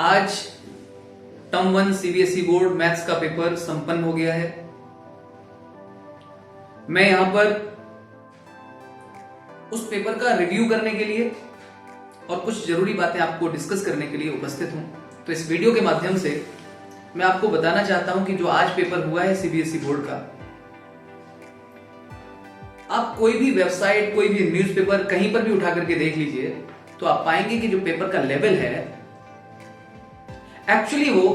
आज term 1 CBSE board maths का paper संपन्न हो गया है। मैं यहां पर उस पेपर का रिव्यू करने के लिए और कुछ जरूरी बातें आपको डिस्कस करने के लिए उपस्थित हूं। तो इस वीडियो के माध्यम से मैं आपको बताना चाहता हूं कि जो आज पेपर हुआ है सीबीएसई बोर्ड का, आप कोई भी वेबसाइट, कोई भी न्यूज़पेपर कहीं पर भी उठा करके देख लीजिए तो आप पाएंगे कि जो पेपर का लेवल है एक्चुअली वो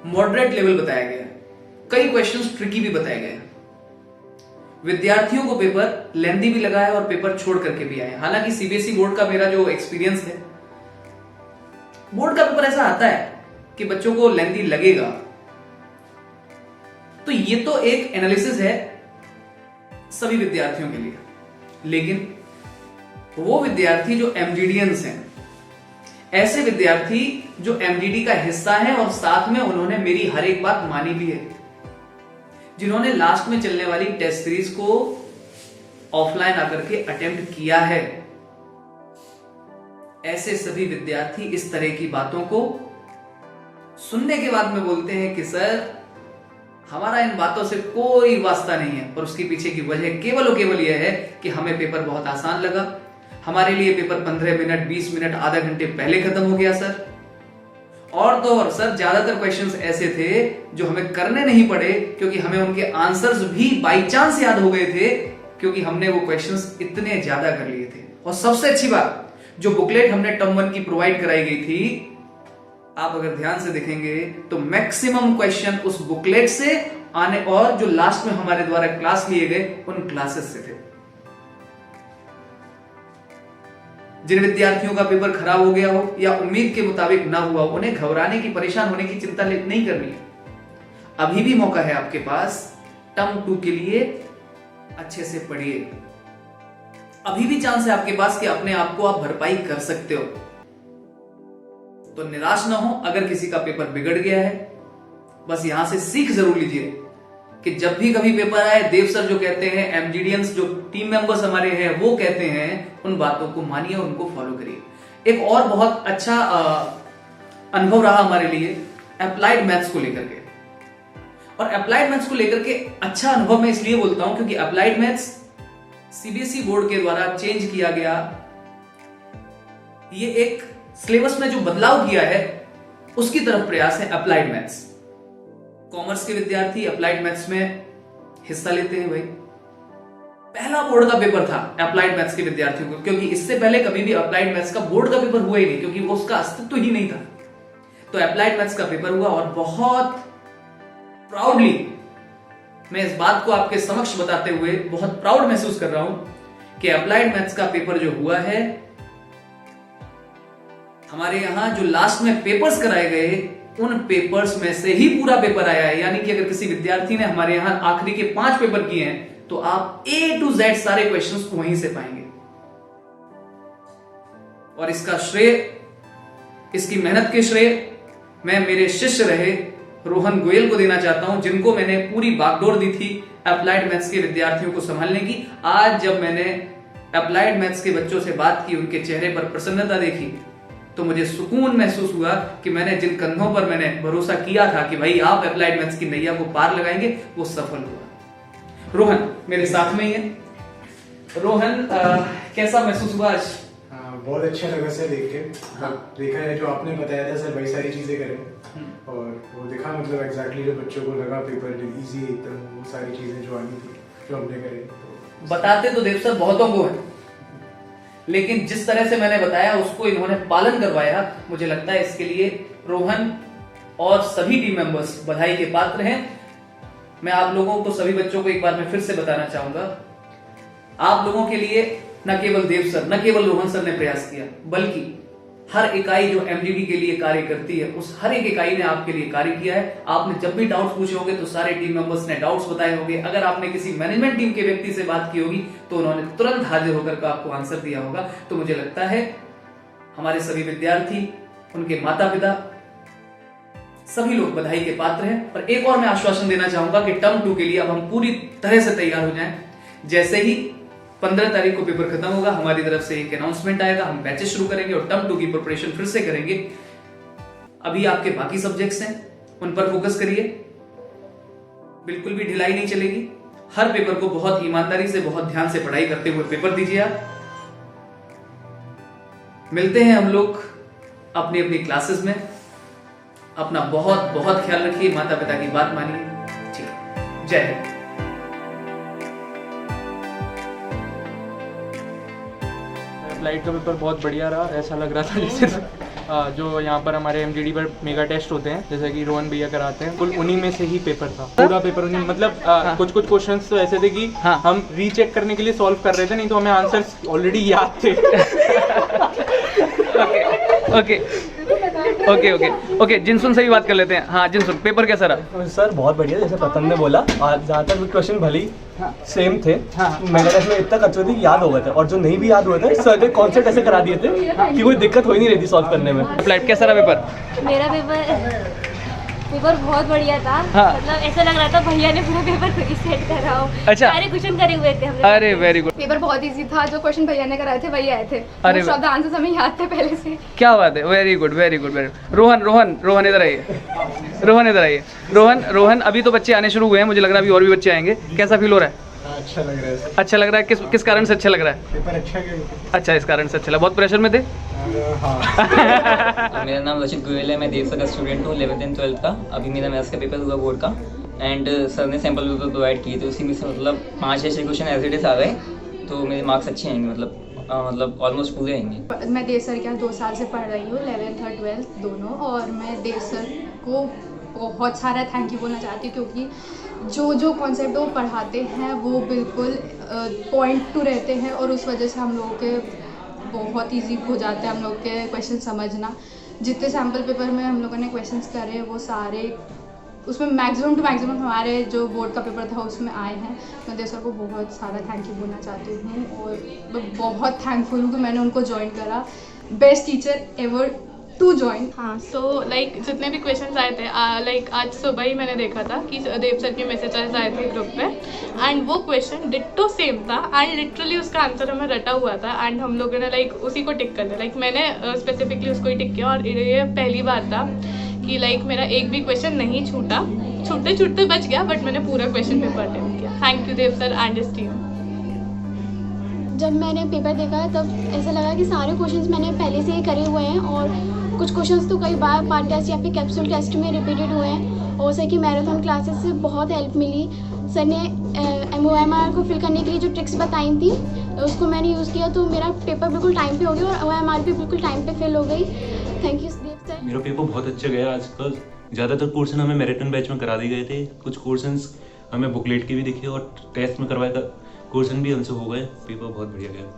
मॉडरेट लेवल बताया गया है। कई क्वेश्चंस ट्रिकी भी बताए गए हैं। विद्यार्थियों को पेपर लेंथी भी लगा है और पेपर छोड़ करके भी आए। हालांकि सीबीएसई बोर्ड का मेरा जो एक्सपीरियंस है, बोर्ड का पेपर ऐसा आता है कि बच्चों को लेंथी लगेगा। तो ये तो एक एनालिसिस है सभी विद्यार्थियों के लिए, लेकिन वो विद्यार्थी जो एमजीडियंस हैं, ऐसे विद्यार्थी जो एमजीडी का हिस्सा है और साथ में उन्होंने मेरी हर एक बात मानी भी है, जिन्होंने लास्ट में चलने वाली टेस्ट सीरीज को ऑफलाइन आकर के अटेम्प्ट किया है, ऐसे सभी विद्यार्थी इस तरह की बातों को सुनने के बाद में बोलते हैं कि सर हमारा इन बातों से कोई वास्ता नहीं है, और उसके पीछे की वजह केवल और केवल यह है कि हमें पेपर बहुत आसान लगा। हमारे लिए पेपर 15 मिनट, 20 मिनट, आधा घंटे पहले खत्म हो गया सर। और तो और सर, ज्यादातर क्वेश्चंस ऐसे थे जो हमें करने नहीं पड़े, क्योंकि हमें उनके आंसर्स भी बाई चांस याद हो गए थे, क्योंकि हमने वो क्वेश्चंस इतने ज्यादा कर लिए थे। और सबसे अच्छी बात, जो बुकलेट हमने टर्म 1 की प्रोवाइड कराई गई थी, आप अगर ध्यान से देखेंगे तो मैक्सिमम क्वेश्चन उस बुकलेट से आने और जो लास्ट में हमारे द्वारा क्लास लिए गए उन क्लासेस से थे। जिन विद्यार्थियों का पेपर खराब हो गया हो या उम्मीद के मुताबिक ना हुआ हो, उन्हें घबराने की, परेशान होने की चिंता नहीं करनी है। अभी भी मौका है आपके पास। टर्म 2 के लिए अच्छे से पढ़िए। अभी भी चांस है आपके पास कि अपने आप को आप भरपाई कर सकते हो। तो निराश ना हो अगर किसी का पेपर बिगड़ गया है। बस यहां से सीख जरूर लीजिए कि जब भी कभी पेपर आए, देव सर जो कहते हैं, एमजीडियंस जो टीम मेंबर्स हमारे हैं वो कहते हैं, उन बातों को मानिए, उनको फॉलो करिए। एक और बहुत अच्छा अनुभव रहा हमारे लिए अप्लाइड मैथ्स को लेकर के। और अप्लाइड मैथ्स को लेकर के अच्छा अनुभव मैं इसलिए बोलता हूं क्योंकि अप्लाइड मैथ्स सीबीएसई बोर्ड के द्वारा चेंज किया गया। ये एक सिलेबस में जो बदलाव किया है उसकी तरफ प्रयास है अप्लाइड मैथ्स। कॉमर्स के विद्यार्थी अप्लाइड मैथ्स में हिस्सा लेते हैं। भाई, पहला बोर्ड का पेपर था अप्लाइड मैथ्स के विद्यार्थियों को, क्योंकि इससे पहले कभी भी अप्लाइड मैथ्स का बोर्ड का पेपर हुआ ही नहीं, क्योंकि वो उसका अस्तित्व ही नहीं था। तो अप्लाइड मैथ्स का पेपर हुआ और बहुत प्राउडली मैं इस बात को आपके समक्ष बताते हुए बहुत प्राउड महसूस कर रहा हूं कि अप्लाइड मैथ्स का पेपर जो हुआ है, हमारे यहां जो लास्ट में पेपर्स कराए गए उन पेपर्स में से ही पूरा पेपर आया है। यानी कि अगर किसी विद्यार्थी ने हमारे यहां आखिरी के 5 पेपर किए हैं तो आप A to Z सारे क्वेश्चंस को वहीं से पाएंगे। और इसका श्रेय, इसकी मेहनत के श्रेय मैं मेरे शिष्य रहे रोहन गोयल को देना चाहता हूं, जिनको मैंने पूरी बागडोर दी थी अप्लाइड मैथ्स के विद्यार्थियों को संभालने की। आज जब मैंने अप्लाइड मैथ्स के बच्चों से बात की, उनके चेहरे पर प्रसन्नता देखी, तो मुझे सुकून महसूस हुआ कि मैंने जिन कंधों पर मैंने भरोसा किया था कि भाई आप अप्लाइड मैथ्स की नैया को पार लगाएंगे, वो सफल हुआ। रोहन मेरे साथ में ही है। रोहन, कैसा महसूस हुआ आज? बहुत अच्छा लगा सर देख के। देखा है जो आपने बताया था सर, वही सारी चीजें करें और वो दिखा, मतलब एग्जैक्टली जो बच्चों को लगा पेपर इजी एकदम, वो सारी चीजें जो आनी थी जो हमने करे। तो बताते तो देव सर बहुतों को है, लेकिन जिस तरह से मैंने बताया उसको इन्होंने पालन करवाया। मुझे लगता है इसके लिए रोहन और सभी टीम मेंबर्स बधाई के पात्र हैं। मैं आप लोगों को, सभी बच्चों को एक बार मैं फिर से बताना चाहूंगा, आप लोगों के लिए न केवल देव सर, न केवल रोहन सर ने प्रयास किया, बल्कि हर इकाई जो एमजीडी के लिए कार्य करती है, उस हर एक इकाई ने आपके लिए कार्य किया है। आपने जब भी डाउट्स पूछे होंगे तो सारे टीम मेंबर्स ने डाउट्स बताए होंगे। अगर आपने किसी मैनेजमेंट टीम के व्यक्ति से बात की होगी तो उन्होंने तुरंत हाजिर होकर आपको आंसर दिया होगा। तो मुझे लगता है हमारे सभी विद्यार्थी, उनके माता पिता, सभी लोग बधाई के पात्र हैं। और एक और मैं आश्वासन देना चाहूंगा कि टर्म 2 के लिए अब हम पूरी तरह से तैयार हो जाएं। जैसे ही 15 तारीख को पेपर खत्म होगा, हमारी तरफ से एक अनाउंसमेंट आएगा, हम बैचेस शुरू करेंगे और टर्म 2 की प्रिपरेशन फिर से करेंगे। अभी आपके बाकी सब्जेक्ट्स हैं, उन पर फोकस करिए, बिल्कुल भी ढिलाई नहीं चलेगी। हर पेपर को बहुत ईमानदारी से, बहुत ध्यान से पढ़ाई करते हुए पेपर दीजिए आप। मिलते हैं हम लोग अपनी अपनी क्लासेस में। अपना बहुत बहुत ख्याल रखिए, माता पिता की बात मानिए। ठीक है, जय हिंद। एप्लाइड का पेपर बहुत बढ़िया रहा। ऐसा लग रहा था जैसे जो यहाँ पर हमारे एमजीडी पर मेगा टेस्ट होते हैं, जैसे कि रोहन भैया कराते हैं, कुल उन्हीं में से ही पेपर था। पूरा पेपर उन्हीं, मतलब कुछ कुछ क्वेश्चंस तो ऐसे थे कि हम रीचेक करने के लिए सॉल्व कर रहे थे, नहीं तो हमें आंसर्स ऑलरेडी याद थे। ओके ओके ओके ओके, जिनसुन से ही बात कर लेते हैं। हाँ जिनसुन, पेपर कैसा रहा? सर बहुत बढ़िया, जैसे प्रथम ने बोला, और ज़्यादातर क्वेश्चन भले ही सेम थे, मेगा टेस्ट में इतना कच्चे थे कि याद हो गए थे, और जो नहीं भी याद हुए थे सर ने कॉन्सेप्ट ऐसे करा दिए थे कि कोई दिक्कत हो ही नहीं रही थी सॉल्व करने में। अप्लाइड कैसा रहा पेपर? मेरा पेपर बहुत बढ़िया था। हाँ। मतलब ऐसा लग रहा था भैया ने पूरा पेपर खुद ही सेट कर रहा हो। अच्छा। सारे क्वेश्चन करे हुए थे हमने। अरे वेरी गुड। पेपर बहुत इजी था, जो क्वेश्चन भैया ने कराए थे वही आए थे। अरे मोस्ट ऑफ द आंसर्स हमें याद थे पहले से। क्या बात है, very good very good very. Rohan इधर आइए, रोहन इधर आइए। रोहन अभी तो बच्चे आने शुरू हुए हैं, मुझे लग रहा है अभी और भी बच्चे आएंगे। कैसा फील हो रहा है? अच्छा लग रहा है सर। अच्छा लग रहा है? किस कारण से अच्छा लग रहा है? पेपर अच्छा गया। अच्छा, इस कारण से अच्छा लगा। बहुत प्रेशर में थे? हाँ। मेरा नाम रचित गोयल है, मैं देवसर का स्टूडेंट हूँ 11th एंड 12th का। अभी मेरा मैथ्स का पेपर हुआ बोर्ड का, एंड सर ने सैम्पल पेपर प्रोवाइड किए थे, उसी में से मतलब 5-6 क्वेश्चन एज इट इज आ गए, तो मेरे मार्क्स अच्छे आएंगे, मतलब ऑलमोस्ट पूरे आएंगे। मैं देव सर के यहाँ 2 साल से पढ़ रही हूँ, 11th और 12th दोनों, और मैं देव सर को बहुत सारा थैंक यू बोलना चाहती हूँ, क्योंकि जो कॉन्सेप्ट वो पढ़ाते हैं वो बिल्कुल पॉइंट टू रहते हैं, और उस वजह से हम लोगों के बहुत इजी हो जाते हैं हम लोग के क्वेश्चन समझना। जितने सैम्पल पेपर में हम लोगों ने क्वेश्चंस करे वो सारे उसमें मैक्सिमम टू मैक्सिमम हमारे जो बोर्ड का पेपर था उसमें आए हैं। मैं देव सर को बहुत सारा थैंक यू बोलना चाहती हूँ, और मैं बहुत थैंकफुल हूँ कि मैंने उनको ज्वाइन करा। Best teacher ever to join. हाँ, सो लाइक जितने भी क्वेश्चंस आए थे, लाइक आज सुबह ही मैंने देखा था कि देव सर के मैसेजेस आए थे ग्रुप पे, एंड वो क्वेश्चन डिट्टो सेम था, एंड लिटरली उसका आंसर हमें रटा हुआ था, एंड हम लोगों ने लाइक उसी को टिक कर दिया। लाइक मैंने स्पेसिफिकली उसको ही टिक किया, और ये पहली बार था कि लाइक मेरा एक भी क्वेश्चन नहीं छूटा, छूटते बच गया, बट मैंने पूरा क्वेश्चन पेपर अटेम्प्ट किया। Thank you Dev sir and his team. जब मैंने पेपर देखा तब ऐसा लगा कि सारे क्वेश्चंस मैंने पहले से ही करे हुए हैं, और कुछ क्वेश्चंस तो कई बार पार्ट टेस्ट या फिर कैप्सूल टेस्ट में रिपीटेड हुए हैं, और सर की मैराथन क्लासेस से बहुत हेल्प मिली। सर ने OMR को फिल करने के लिए जो ट्रिक्स बताई थी उसको मैंने यूज़ किया, तो मेरा पेपर बिल्कुल टाइम पे हो गया, और OMR भी बिल्कुल टाइम पे फिल हो गई। Thank you Dev sir. मेरा पेपर बहुत अच्छा गया आज का। ज़्यादातर क्वेश्चन हमें मैराथन बैच में करा दिए गए थे, कुछ क्वेश्चंस हमें बुकलेट के भी दिखे, और टेस्ट में करवाए क्वेश्चन भी हमसे हो गए। पेपर बहुत बढ़िया गया।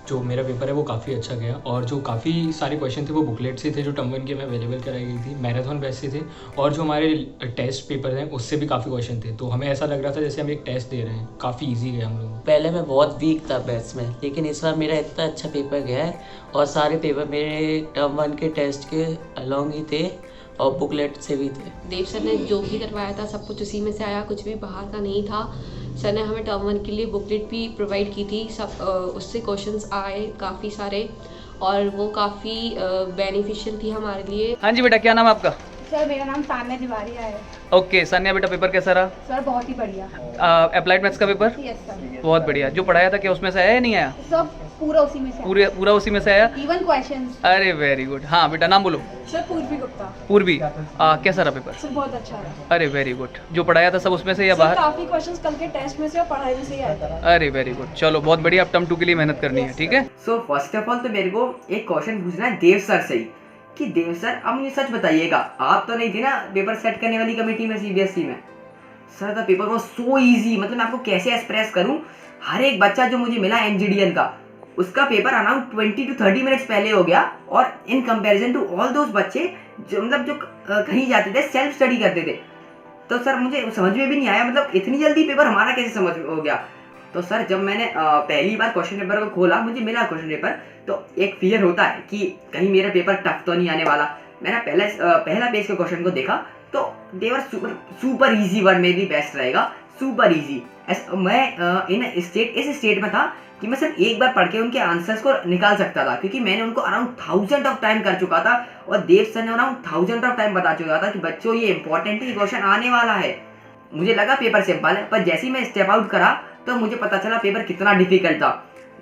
जो मेरा पेपर है वो काफ़ी अच्छा गया, और जो काफ़ी सारे क्वेश्चन थे वो बुकलेट से थे, जो टर्म 1 के में अवेलेबल कराई गई थी, मैराथन बैच से थे, और जो हमारे टेस्ट पेपर हैं उससे भी काफ़ी क्वेश्चन थे, तो हमें ऐसा लग रहा था जैसे हम एक टेस्ट दे रहे हैं। काफ़ी ईजी गया हम लोग। पहले मैं बहुत वीक था मैथ्स में, लेकिन इस बार मेरा इतना अच्छा पेपर गया है, और सारे पेपर मेरे टर्म 1 के टेस्ट के अलॉन्ग ही थे, और बुकलेट से भी थे। देव सर ने जो भी करवाया था सब कुछ उसी में से आया, कुछ भी बाहर का नहीं था। सर ने हमें टर्म 1 के लिए बुकलेट भी प्रोवाइड की थी, सब उससे क्वेश्चंस आए काफ़ी सारे, और वो काफ़ी बेनिफिशियल थी हमारे लिए। हाँ जी बेटा, क्या नाम है आपका? सर मेरा नाम सान्या तिवारी है। ओके सान्या बेटा, पेपर कैसा रहा? सर बहुत ही बढ़िया। अप्लाइड मैथ्स का पेपर? Yes sir. बहुत बढ़िया। जो पढ़ाया था क्या उसमें से आया या नहीं आया? सब पूरा उसी में से। पूरा उसी में से आया? Even questions. अरे वेरी गुड। हाँ बेटा, नाम बोलो। सर पूर्वी गुप्ता। पूर्वी, कैसा रहा पेपर? सर बहुत अच्छा रहा। अरे वेरी गुड। जो पढ़ाया था सब उसमें से या बाहर? काफी क्वेश्चंस कल के टेस्ट में से और पढ़ाई में से ही आए थे। अरे वेरी गुड, चलो बहुत बढ़िया। अब टर्म 2 के लिए मेहनत करनी है, ठीक है? सो फर्स्ट ऑफ ऑल तो मेरे को एक क्वेश्चन पूछना है देव सर से ही, कि देव सर अब मुझे सच बताइएगा, आप तो नहीं थे ना पेपर सेट करने वाली कमेटी में CBSE में? Sir the paper was so easy, मतलब मैं आपको कैसे एक्सप्रेस करूं। हर एक बच्चा जो मुझे मिला NGDN का, उसका पेपर अराउंड 20 to 30 मिनट्स पहले हो गया, और in comparison to all those बच्चे जो मतलब जो कहीं जाते थे सेल्फ स्टडी करते थे। तो सर मुझे समझ में भी नहीं आया, मतलब इतनी जल्दी पेपर हमारा कैसे समझ हो गया। तो सर जब मैंने पहली बार क्वेश्चन पेपर को खोला, मुझे मिला क्वेश्चन पेपर, तो एक फियर होता है कि कहीं मेरा पेपर टफ तो नहीं आने वाला। मैंने पहला पेज के क्वेश्चन को देखा, तो दे वर सुपर इजी, वर्ड में भी बेस्ट रहेगा, सुपर इजी। मैं इस स्टेट में था कि मैं सिर्फ एक बार पढ़ के उनके आंसर्स को निकाल सकता था, क्योंकि मैंने उनको अराउंड 1000 ऑफ टाइम कर चुका था और देव सर ने अराउंड 1000 ऑफ टाइम बता चुका था कि बच्चों ये इंपॉर्टेंट है, क्वेश्चन आने वाला है। मुझे लगा पेपर सिंपल है, पर जैसे ही मैं स्टेप आउट करा तो मुझे पता चला पेपर कितना डिफिकल्ट था।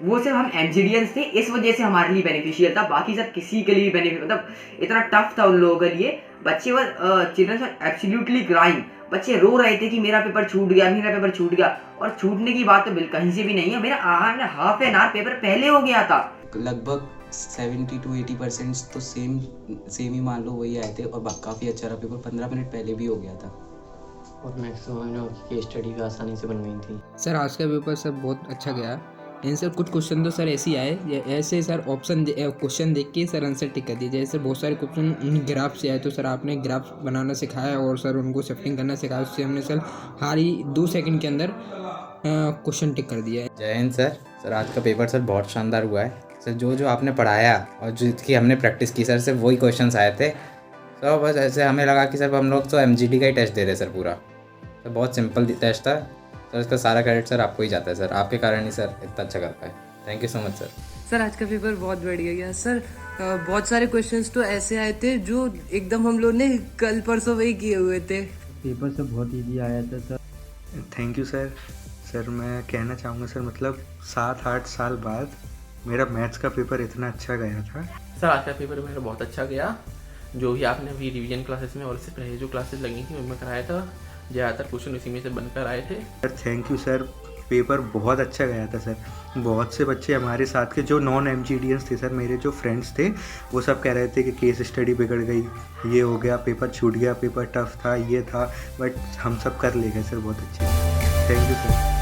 वो सिर्फ हम एमजीडियंस थे, इस वजह से हमारे लिए बेनिफिशियल था, बाकी सब किसी के लिए बेनिफिट, मतलब इतना टफ था उन लोगों के लिए। बच्चे were children were absolutely crying, बच्चे रो रहे थे कि मेरा पेपर छूट गया, मेरा पेपर छूट गया। और छूटने की बात तो बिल्कुल कहीं से भी नहीं है, मेरा हाफ एन आवर पेपर पहले हो गया था। लगभग 70 to 80% तो सेम ही मान लो वही आए थे और काफ़ी अच्छा रहा पेपर, 15 मिनट पहले भी हो गया था और मैक्सिमम केस स्टडी भी आसानी से बन गई थी। सर आज का पेपर सर बहुत अच्छा गया। आंसर कुछ क्वेश्चन तो सर ऐसे ही आए, ऐसे सर ऑप्शन क्वेश्चन देख के सर आंसर टिक कर दिए। जैसे बहुत सारे क्वेश्चन ग्राफ से आए तो सर आपने ग्राफ बनाना सिखाया और सर उनको शिफ्टिंग करना सिखाया, उससे हमने सर हर ही 2 सेकंड के अंदर क्वेश्चन टिक कर दिया है। जय हिंद सर आज का पेपर सर बहुत शानदार हुआ है सर। जो आपने पढ़ाया और जिसकी हमने प्रैक्टिस की सर, सिर्फ वही क्वेश्चंस आए थे। तो बस ऐसे हमें लगा कि सर हम लोग तो एमजीडी का ही टेस्ट दे रहे सर पूरा। सर बहुत सिंपल टेस्ट था सर, इसका सारा क्रेडिट सर आपको ही जाता है सर, आपके कारण ही सर इतना अच्छा कर पाए। Thank you so much sir. Sir आज का पेपर बहुत बढ़िया गया सर। बहुत सारे क्वेश्चंस तो ऐसे आए थे जो एकदम हम लोग ने कल परसों वही किए हुए थे। पेपर सब बहुत इजी आया था sir. Thank you sir. Sir मैं कहना चाहूँगा सर, मतलब 7-8 साल बाद मेरा मैथ्स का पेपर इतना अच्छा गया था। सर आज का पेपर मेरा बहुत अच्छा गया। जो भी आपने अभी रिवीजन क्लासेस में और इससे पहले जो क्लासेस लगी थी उनमें कराया था, ज़्यादातर क्वेश्चन उसी में से बनकर आए थे। Sir thank you sir, paper बहुत अच्छा गया था सर। बहुत से बच्चे हमारे साथ के जो नॉन एमजीडियंस थे सर, मेरे जो फ्रेंड्स थे वो सब कह रहे थे कि केस स्टडी बिगड़ गई, ये हो गया, पेपर छूट गया, पेपर टफ था, ये था, बट हम सब कर ले गए सर बहुत अच्छे। Thank you sir.